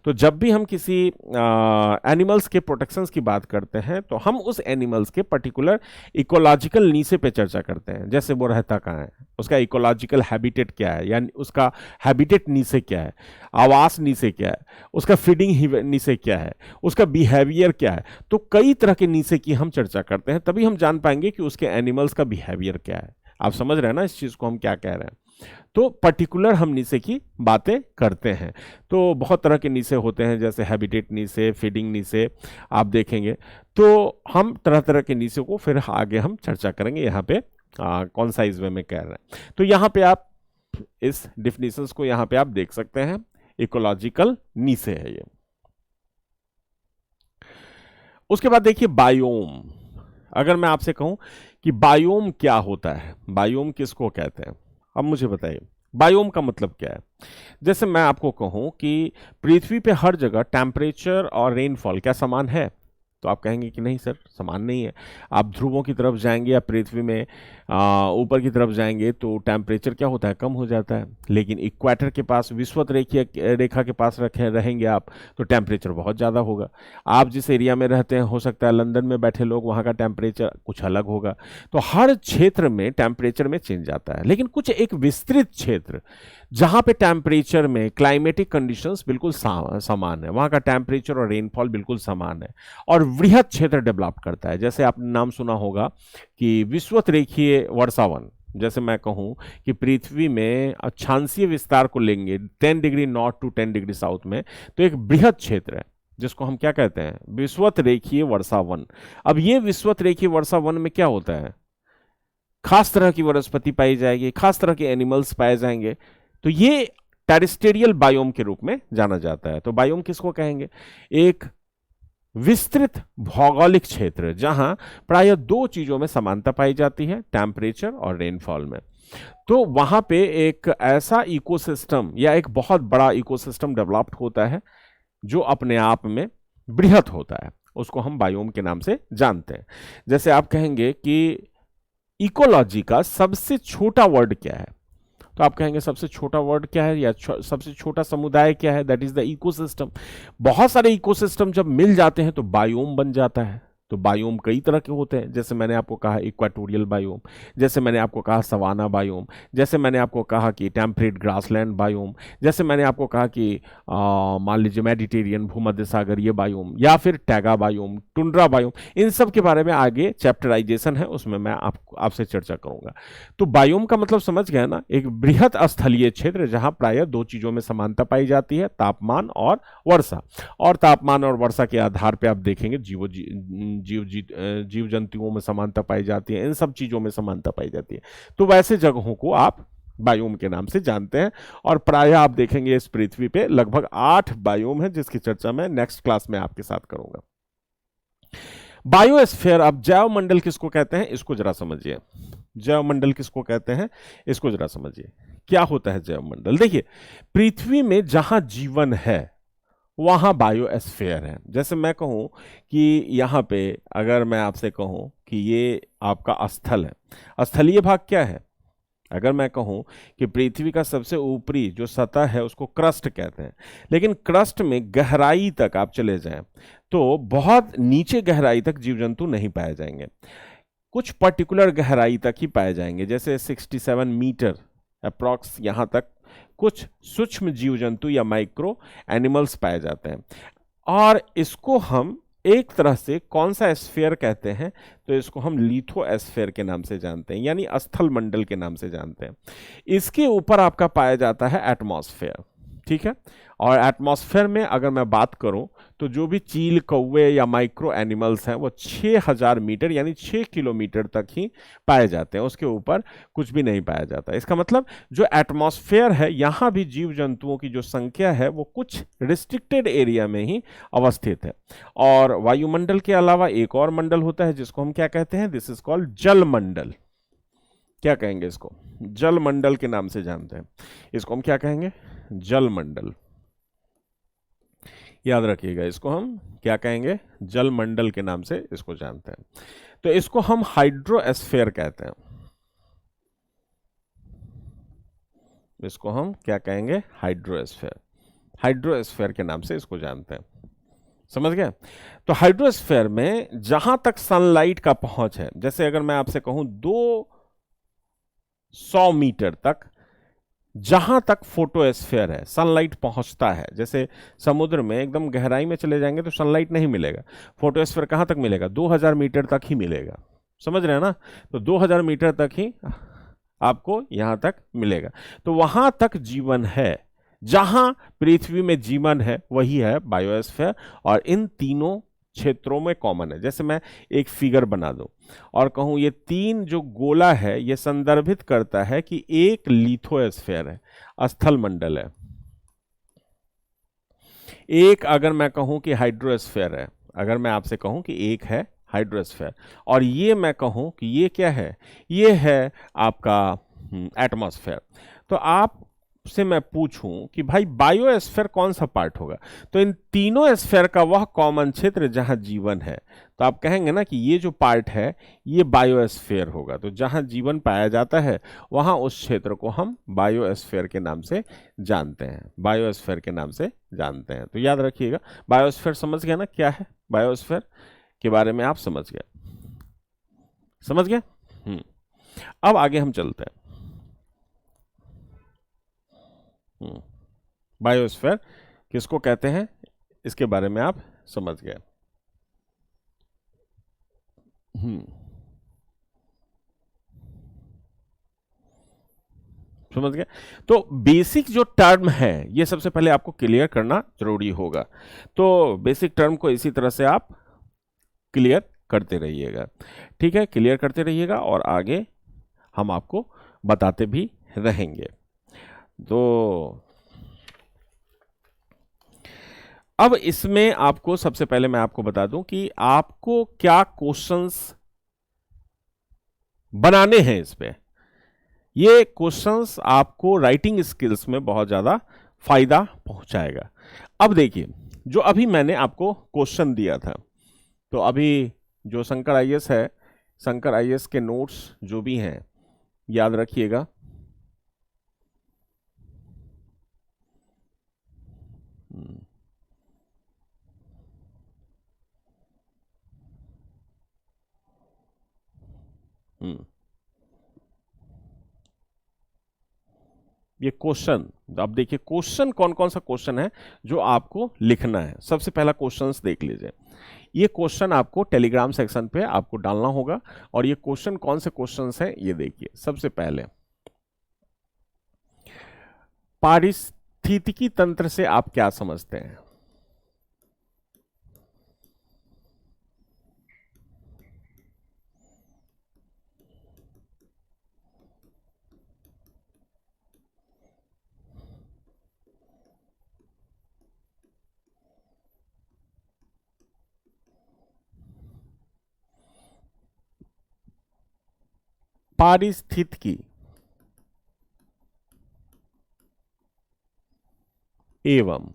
Speaker 1: तो जब भी हम किसी एनिमल्स के प्रोटेक्शंस की बात करते हैं तो हम उस एनिमल्स के पर्टिकुलर इकोलॉजिकल नीचे पे चर्चा करते हैं। जैसे वो रहता कहाँ है, उसका इकोलॉजिकल हैबिटेट क्या है, यानी उसका हैबिटेट नीचे क्या है, आवास नीचे क्या है, उसका फीडिंग नीचे क्या है, उसका बिहेवियर क्या है। तो कई तरह के नीचे की हम चर्चा करते हैं, तभी हम जान पाएंगे कि उसके एनिमल्स का बिहेवियर क्या है। आप समझ रहे हैं ना इस चीज को हम क्या कह रहे हैं। तो पर्टिकुलर हम नीचे की बातें करते हैं। तो बहुत तरह के नीचे होते हैं, जैसे हैबिटेट नीचे, फीडिंग नीचे, आप देखेंगे। तो हम तरह तरह के नीचे को फिर आगे हम चर्चा करेंगे, यहाँ पे कौन सा इस वे में कह रहे हैं। तो यहाँ पे आप इस डिफिनीशंस को यहाँ पे आप देख सकते हैं, इकोलॉजिकल नीचे है ये। उसके बाद देखिए बायोम। अगर मैं आपसे कहूं कि बायोम क्या होता है, बायोम किसको कहते हैं, अब मुझे बताइए बायोम का मतलब क्या है। जैसे मैं आपको कहूं कि पृथ्वी पे हर जगह टेम्परेचर और रेनफॉल क्या समान है, तो आप कहेंगे कि नहीं सर समान नहीं है। आप ध्रुवों की तरफ जाएंगे या पृथ्वी में ऊपर की तरफ जाएंगे तो टेम्परेचर क्या होता है, कम हो जाता है। लेकिन इक्वेटर के पास, विषुवत रेखा के पास रहेंगे आप तो टेम्परेचर बहुत ज़्यादा होगा। आप जिस एरिया में रहते हैं, हो सकता है लंदन में बैठे लोग, वहाँ का टेम्परेचर कुछ अलग होगा। तो हर क्षेत्र में टेम्परेचर में चेंज आता है। लेकिन कुछ एक विस्तृत क्षेत्र जहां पे टेम्परेचर में क्लाइमेटिक कंडीशंस बिल्कुल समान है, वहां का टेम्परेचर और रेनफॉल बिल्कुल समान है और वृहद क्षेत्र डेवलप करता है। जैसे आपने नाम सुना होगा कि विषुवत रेखीय वर्षावन। जैसे मैं कहूं कि पृथ्वी में अक्षांशीय विस्तार को लेंगे 10 degree north to 10 degree south में, तो एक बृहद क्षेत्र है जिसको हम क्या कहते हैं, विषुवत रेखीय वर्षावन। अब ये विषुवत रेखीय वर्षावन में क्या होता है, खास तरह की वनस्पति पाई जाएगी, खास तरह के एनिमल्स पाए जाएंगे। तो ये टेरिस्टेरियल बायोम के रूप में जाना जाता है। तो बायोम किसको कहेंगे, एक विस्तृत भौगोलिक क्षेत्र जहां प्राय दो चीजों में समानता पाई जाती है, टेम्परेचर और रेनफॉल में। तो वहां पे एक ऐसा इकोसिस्टम या एक बहुत बड़ा इकोसिस्टम डेवलप्ड होता है जो अपने आप में बृहत होता है, उसको हम बायोम के नाम से जानते हैं। जैसे आप कहेंगे कि इकोलॉजी का सबसे छोटा वर्ड क्या है, तो आप कहेंगे सबसे छोटा वर्ड क्या है या सबसे छोटा समुदाय क्या है, दैट इज द इकोसिस्टम। बहुत सारे इकोसिस्टम जब मिल जाते हैं तो बायोम बन जाता है। तो बायोम कई तरह के होते हैं, जैसे मैंने आपको कहा इक्वाटोरियल बायोम, जैसे मैंने आपको कहा सवाना बायोम, जैसे मैंने आपको कहा कि टेम्परेट ग्रासलैंड बायोम, जैसे मैंने आपको कहा कि मान लीजिए मेडिटेरियन भूमध्य सागरीय बायोम, या फिर टैगा बायोम, टुंड्रा बायोम। इन सब के बारे में आगे चैप्टराइजेशन है, उसमें मैं आपसे चर्चा करूंगा। तो बायोम का मतलब समझ गए ना, एक बृहत स्थलीय क्षेत्र जहां प्राय दो चीजों में समानता पाई जाती है, तापमान और वर्षा। और तापमान और वर्षा के आधार पर आप देखेंगे जीव जंतुओं में समानता पाई जाती है, इन सब चीजों में समानता पाई जाती है। तो वैसे जगहों को आप बायोम के नाम से जानते हैं। और प्राय आप देखेंगे इस पृथ्वी पे लगभग 8 बायोम है, जिसकी चर्चा मैं नेक्स्ट क्लास में आपके साथ करूंगा। बायोस्फीयर, अब जैव मंडल किसको कहते हैं, इसको जरा समझिए। जैव मंडल किसको कहते हैं, इसको जरा समझिए। क्या होता है जैव मंडल, देखिए पृथ्वी में जहां जीवन है वहां बायोस्फीयर है। जैसे मैं कहूं कि यहां पे अगर मैं आपसे कहूं कि ये आपका स्थल है, स्थलीय भाग क्या है, अगर मैं कहूं कि पृथ्वी का सबसे ऊपरी जो सतह है उसको क्रस्ट कहते हैं। लेकिन क्रस्ट में गहराई तक आप चले जाएं तो बहुत नीचे गहराई तक जीव जंतु नहीं पाए जाएंगे, कुछ पर्टिकुलर गहराई तक ही पाए जाएंगे। जैसे 67 मीटर अप्रॉक्स यहां तक कुछ सूक्ष्म जीव जंतु या माइक्रो एनिमल्स पाए जाते हैं। और इसको हम एक तरह से कौन सा एस्फेयर कहते हैं, तो इसको हम लिथोस्फेयर के नाम से जानते हैं, यानी स्थल मंडल के नाम से जानते हैं। इसके ऊपर आपका पाया जाता है एटमॉस्फेयर, ठीक है। और एटमॉस्फेयर में अगर मैं बात करूं तो जो भी चील, कौवे या माइक्रो एनिमल्स हैं वो 6000 मीटर यानी 6 किलोमीटर तक ही पाए जाते हैं, उसके ऊपर कुछ भी नहीं पाया जाता। इसका मतलब जो एटमॉस्फेयर है, यहां भी जीव जंतुओं की जो संख्या है वो कुछ रिस्ट्रिक्टेड एरिया में ही अवस्थित है। और वायुमंडल के अलावा एक और मंडल होता है जिसको हम क्या कहते हैं, दिस इज कॉल्ड जल मंडल। क्या कहेंगे इसको, जल मंडल के नाम से जानते हैं। इसको हम क्या कहेंगे, जल मंडल। याद रखिएगा, इसको हम क्या कहेंगे, जल मंडल के नाम से इसको जानते हैं। तो इसको हम हाइड्रोस्फेयर कहते हैं। इसको हम क्या कहेंगे, हाइड्रोस्फेयर। हाइड्रोस्फेयर के नाम से इसको जानते हैं। समझ गए। तो हाइड्रोस्फेयर में जहां तक सनलाइट का पहुंच है, जैसे अगर मैं आपसे कहूं 200 मीटर तक जहां तक फोटोस्फेयर है, सनलाइट पहुंचता है, जैसे समुद्र में एकदम गहराई में चले जाएंगे तो सनलाइट नहीं मिलेगा, फोटोस्फेयर कहां तक मिलेगा, 2000 मीटर तक ही मिलेगा। समझ रहे हैं ना। तो 2000 मीटर तक ही आपको यहां तक मिलेगा। तो वहां तक जीवन है, जहां पृथ्वी में जीवन है वही है बायोस्फीयर। और इन तीनों क्षेत्रों में कॉमन है। जैसे मैं एक फिगर बना दूं और कहूं ये तीन जो गोला है ये संदर्भित करता है कि एक लिथोस्फीयर है, स्थल मंडल है। एक अगर मैं कहूं कि हाइड्रोस्फीयर है, अगर मैं आपसे कहूं कि एक है हाइड्रोस्फीयर, और ये मैं कहूं कि ये क्या है, ये है आपका एटमॉस्फेयर। तो आप से मैं पूछूं कि भाई बायोस्फीयर कौन सा पार्ट होगा, तो इन तीनों स्फीयर का वह कॉमन क्षेत्र जहां जीवन है, तो आप कहेंगे ना कि ये जो पार्ट है ये बायोस्फीयर होगा। तो जहां जीवन पाया जाता है वहां उस क्षेत्र को हम बायोस्फीयर के नाम से जानते हैं, बायोस्फीयर के नाम से जानते हैं। तो याद रखिएगा, बायोस्फीयर समझ गया ना क्या है, बायोस्फीयर के बारे में आप समझ गए, समझ गए। अब आगे हम चलते हैं। बायोस्फीयर किसको कहते हैं, इसके बारे में आप समझ गए। समझ गए। तो बेसिक जो टर्म है ये सबसे पहले आपको क्लियर करना जरूरी होगा। तो बेसिक टर्म को इसी तरह से आप क्लियर करते रहिएगा, ठीक है, क्लियर करते रहिएगा और आगे हम आपको बताते भी रहेंगे। तो अब इसमें आपको सबसे पहले मैं आपको बता दूं कि आपको क्या क्वेश्चंस बनाने हैं इस पे। ये क्वेश्चंस आपको राइटिंग स्किल्स में बहुत ज्यादा फायदा पहुंचाएगा। अब देखिए, जो अभी मैंने आपको क्वेश्चन दिया था, तो अभी जो शंकर आईएएस है, शंकर आईएएस के नोट्स जो भी हैं याद रखिएगा। हम्म ये क्वेश्चन, अब देखिए क्वेश्चन कौन कौन सा क्वेश्चन है जो आपको लिखना है। सबसे पहला क्वेश्चंस देख लीजिए। ये क्वेश्चन आपको टेलीग्राम सेक्शन पे आपको डालना होगा। और ये क्वेश्चन कौन से क्वेश्चंस हैं ये देखिए। सबसे पहले, पारिस्थितिकी तंत्र से आप क्या समझते हैं। पारिस्थितिकी एवं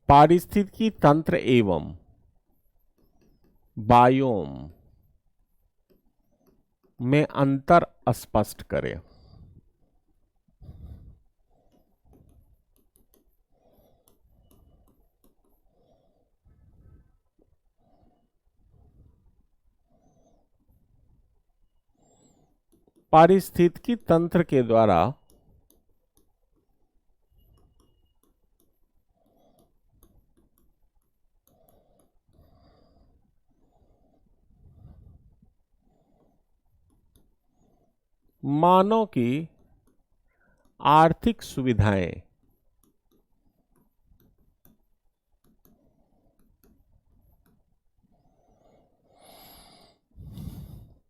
Speaker 1: पारिस्थितिकी तंत्र एवं बायोम में अंतर स्पष्ट करें। पारिस्थितिकी तंत्र के द्वारा मानव की आर्थिक सुविधाएं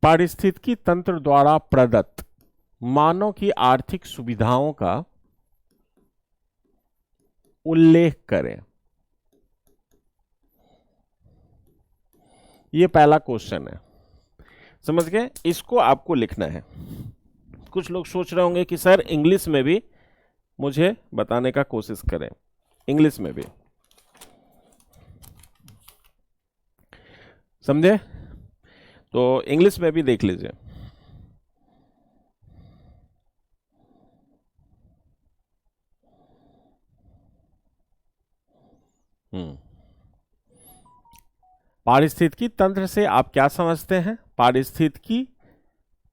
Speaker 1: पारिस्थितिकी तंत्र द्वारा प्रदत्त मानव की आर्थिक सुविधाओं का उल्लेख करें। यह पहला क्वेश्चन है, समझ गए? इसको आपको लिखना है। कुछ लोग सोच रहे होंगे कि सर इंग्लिश में भी मुझे बताने का कोशिश करें, इंग्लिश में भी, समझे? तो इंग्लिश में भी देख लीजिए। पारिस्थितिकी तंत्र से आप क्या समझते हैं? पारिस्थितिकी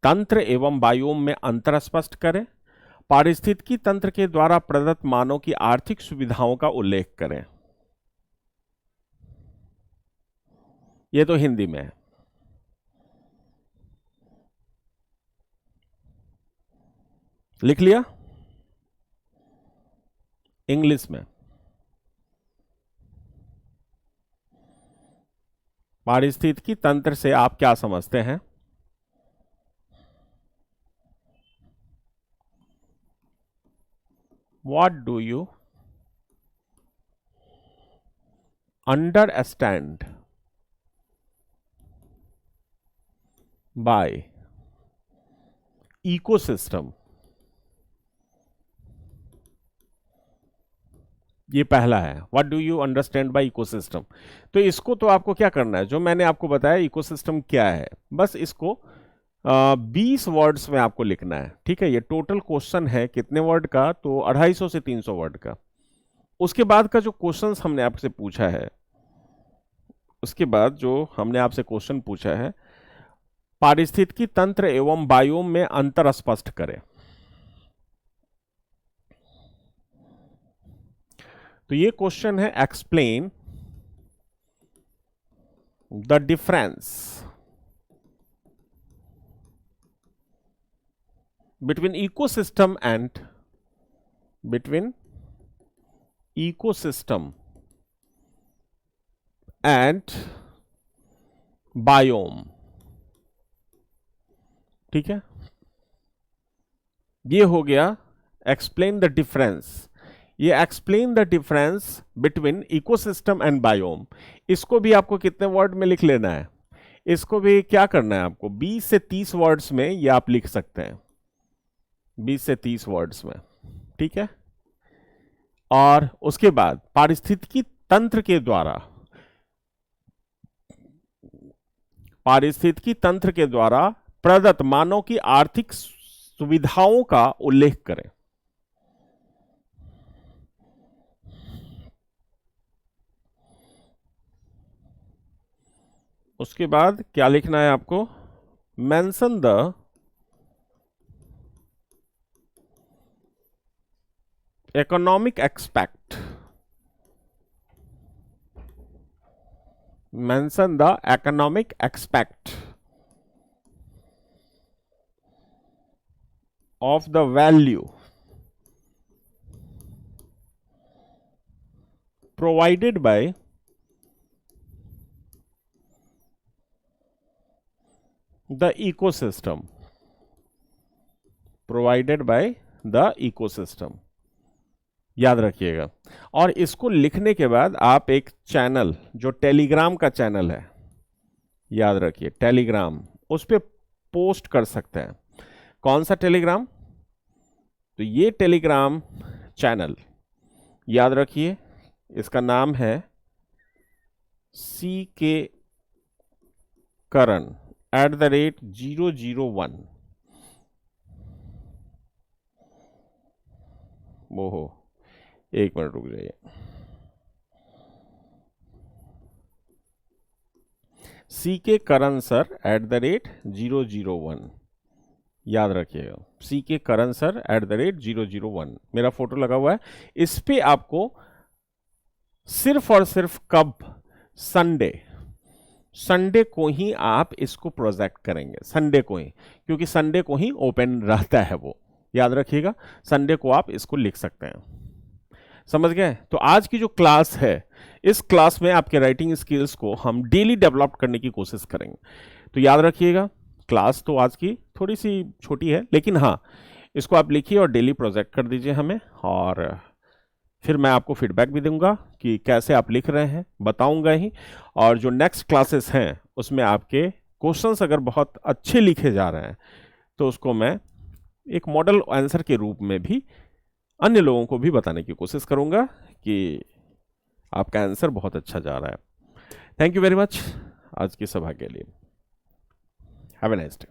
Speaker 1: तंत्र एवं बायोम में अंतर स्पष्ट करें। पारिस्थितिकी तंत्र के द्वारा प्रदत्त मानव की आर्थिक सुविधाओं का उल्लेख करें। यह तो हिंदी में है। लिख लिया? इंग्लिश में पारिस्थितिकी तंत्र से आप क्या समझते हैं? What do you understand by ecosystem? ये पहला है, what do you understand by ecosystem. तो इसको तो आपको क्या करना है, जो मैंने आपको बताया इकोसिस्टम क्या है, बस इसको 20 वर्ड्स में आपको लिखना है। ठीक है, ये टोटल क्वेश्चन है कितने वर्ड का? तो 250 से 300 वर्ड का। उसके बाद का जो क्वेश्चंस हमने आपसे पूछा है, उसके बाद जो हमने आपसे क्वेश्चन पूछा है, पारिस्थितिकी तंत्र एवं बायोम में अंतर स्पष्ट करें। तो ये क्वेश्चन है, explain the difference between ecosystem and biome। ठीक है, ये हो गया एक्सप्लेन द डिफरेंस। ये explain the difference between ecosystem and biome, इसको भी आपको कितने वर्ड में लिख लेना है? इसको भी क्या करना है आपको? 20 से 30 वर्ड्स में ये आप लिख सकते हैं, 20 से 30 वर्ड्स में। ठीक है, और उसके बाद पारिस्थितिकी तंत्र के द्वारा, पारिस्थितिकी तंत्र के द्वारा प्रदत्त मानव की आर्थिक सुविधाओं का उल्लेख करें। उसके बाद क्या लिखना है आपको? Mention the economic aspect, mention the economic aspect of the value provided by the ecosystem, provided by the ecosystem। याद रखिएगा। और इसको लिखने के बाद आप एक चैनल, जो टेलीग्राम का चैनल है, याद रखिए टेलीग्राम, उस पर पोस्ट कर सकते हैं। कौन सा टेलीग्राम? तो ये टेलीग्राम चैनल याद रखिए, इसका नाम है CK करण @001। वो हो, एक मिनट रुक जाइए। CK करण सर @001। याद रखिएगा, CK Karan sir@001 मेरा फोटो लगा हुआ है। इस पे आपको सिर्फ और सिर्फ कब, संडे, संडे को ही आप इसको प्रोजेक्ट करेंगे, संडे को ही, क्योंकि संडे को ही ओपन रहता है वो, याद रखिएगा। संडे को आप इसको लिख सकते हैं, समझ गए। तो आज की जो क्लास है, इस क्लास में आपके राइटिंग स्किल्स को हम डेली डेवलप करने की कोशिश करेंगे। तो याद रखिएगा, क्लास तो आज की थोड़ी सी छोटी है, लेकिन हाँ, इसको आप लिखिए और डेली प्रोजेक्ट कर दीजिए हमें, और फिर मैं आपको फीडबैक भी दूंगा कि कैसे आप लिख रहे हैं, बताऊंगा ही। और जो नेक्स्ट क्लासेस हैं उसमें आपके क्वेश्चंस अगर बहुत अच्छे लिखे जा रहे हैं तो उसको मैं एक मॉडल आंसर के रूप में भी अन्य लोगों को भी बताने की कोशिश करूंगा कि आपका आंसर बहुत अच्छा जा रहा है। थैंक यू वेरी मच आज की सभा के लिए। Have a nice day.